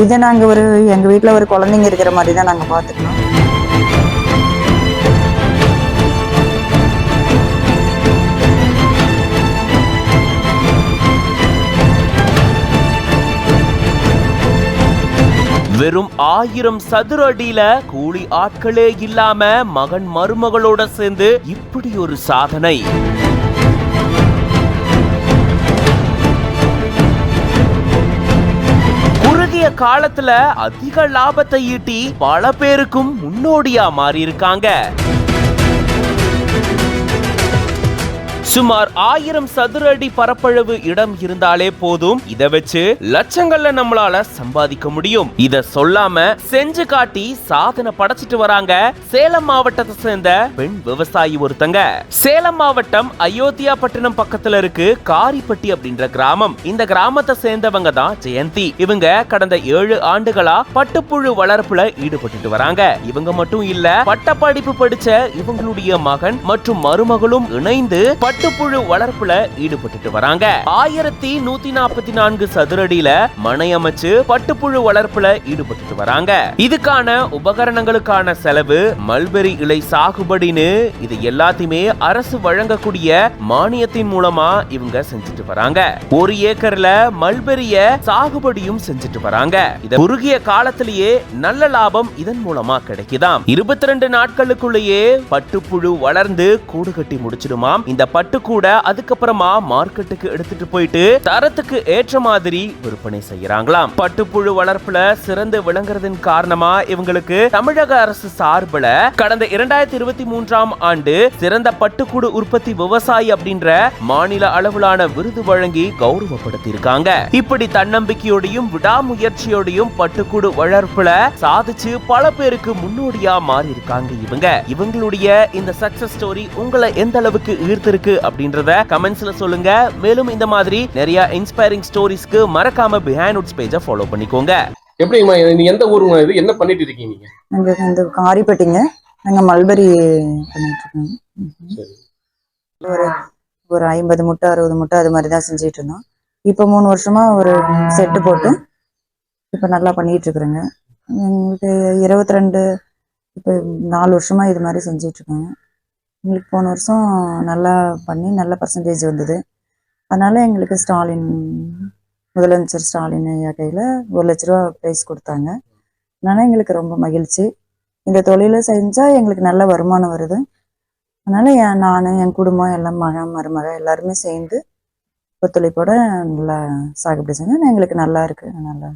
இதை நாங்கள் எங்கள் வீட்டில் ஒரு குழந்தைங்க இருக்கிற மாதிரி தான் நாங்கள் பார்த்துக்கணும். வெறும் 1000 சதுர அடியில கூலி ஆட்களே இல்லாம மகன் மருமகளோட சேர்ந்து இப்படி ஒரு சாதனை. குறுகிய காலத்துல அதிக லாபத்தை ஈட்டி பல பேருக்கும் முன்னோடியா மாறி இருக்காங்க. சுமார் 1000 சதுர அடி பரப்பளவு இடம் இருந்தாலே போதும், இதை வச்சு லட்சங்கள்ல நம்மளால சம்பாதிக்க முடியும். இத சொல்லாம செஞ்சு காட்டி சாதனை படைச்சிட்டு வராங்க சேலம் மாவட்டத்தை சேர்ந்த பெண் விவசாயி ஒருத்தங்க. சேலம் மாவட்டம் அயோத்தியா பட்டினம் பக்கத்துல இருக்கு காரிப்பட்டி அப்படின்ற கிராமம். இந்த கிராமத்தை சேர்ந்தவங்க தான் ஜெயந்தி. இவங்க கடந்த 7 ஆண்டுகளா பட்டுப்புழு வளர்ப்புல ஈடுபட்டு வராங்க. இவங்க மட்டும் இல்ல, பட்டப்படிப்பு படிச்ச இவங்களுடைய மகன் மற்றும் மருமகளும் இணைந்து பட்டுப்புழு வளர்ப்புல ஈடுபட்டு வராங்க. 1144 சதுரடியில மனை அமைச்சு பட்டுப்புழு வளர்ப்புல ஈடுபட்டு வராங்க. இதுக்கான உபகரணங்களுக்கான செலவு, மல்பெரி இலை சாகுபடின்னு இது எல்லாத்தையுமே அரசு வழங்கக்கூடிய மானியத்தின் மூலமா இவங்க செஞ்சுட்டு வராங்க. 1 ஏக்கர்ல மல்பெரிய சாகுபடியும் செஞ்சுட்டு வராங்க. இத குறுகிய காலத்திலேயே நல்ல லாபம் இதன் மூலமா கிடைக்குதாம். 22 நாட்களுக்குள்ளேயே பட்டுப்புழு வளர்ந்து கூடு கட்டி முடிச்சிடுமாம். இந்த பட்டு கூட அதுக்கப்புறமா மார்க்கெட்டுக்கு எடுத்துட்டு போயிட்டு தரத்துக்கு ஏற்ற மாதிரி விற்பனை செய்யறாங்களாம். பட்டுப்புழு வளர்ப்புல சிறந்து விளங்குறதன் காரணமா இவங்களுக்கு தமிழக அரசு சார்பில் கடந்த 2023ஆம் ஆண்டு சிறந்த பட்டுக்கூடு உற்பத்தி விவசாயி அப்படின்ற மாநில அளவிலான விருது வழங்கி கௌரவப்படுத்தி இருக்காங்க. இப்படி தன்னம்பிக்கையோடையும் விடாமுயற்சியோடையும் பட்டுக்கூடு வளர்ப்புல சாதிச்சு பல பேருக்கு முன்னோடியா மாறி இருக்காங்க இவங்க. இவங்களுடைய இந்த சக்சஸ் ஸ்டோரி உங்களை எந்த அளவுக்கு ஈர்த்திருக்கு அப்படின்றத கமெண்ட்ஸ்ல சொல்லுங்க. மேலும் இந்த மாதிரி நிறைய இன்ஸ்பைரிங் ஸ்டோரிஸ்க்கு மறக்காம பிஹைண்ட் வுட்ஸ் பேஜை ஃபாலோ பண்ணிக்கோங்க. எப்படிமா நீங்க எந்த ஊருங்க, இது என்ன பண்ணிட்டு இருக்கீங்க நீங்க? நாங்க இந்த காரிப்பட்டிங்க, நாங்க மல்பெரி பண்ணிட்டு இருக்கோம். ஒரு 50 முட்டை 60 முட்டை அது மாதிரி தான் செஞ்சுட்டு இருந்தோம். இப்போ 3 வருஷமா ஒரு செட்டு போட்டு இப்போ நல்லா பண்ணிட்டு இருக்கிறேங்க. எங்களுக்கு 22 இப்போ 4 வருஷமா இது மாதிரி செஞ்சுட்டு இருக்கோங்க. எங்களுக்கு போன வருஷம் நல்லா பண்ணி நல்ல பர்சன்டேஜ் வந்தது. அதனால எங்களுக்கு முதலமைச்சர் ஸ்டாலின் ஐயா கையில் 1 லட்ச ரூபா ப்ரைஸ் கொடுத்தாங்க. அதனால எங்களுக்கு ரொம்ப மகிழ்ச்சி. இந்த தொழிலை செஞ்சால் எங்களுக்கு நல்ல வருமானம் வருது. அதனால நான் என் குடும்பம் எல்லாம் மகன் மருமக எல்லாருமே சேர்ந்து ஒத்துழைப்போட நல்லா சாகுபடி செஞ்சோம். எங்களுக்கு நல்லா இருக்கு. நல்லா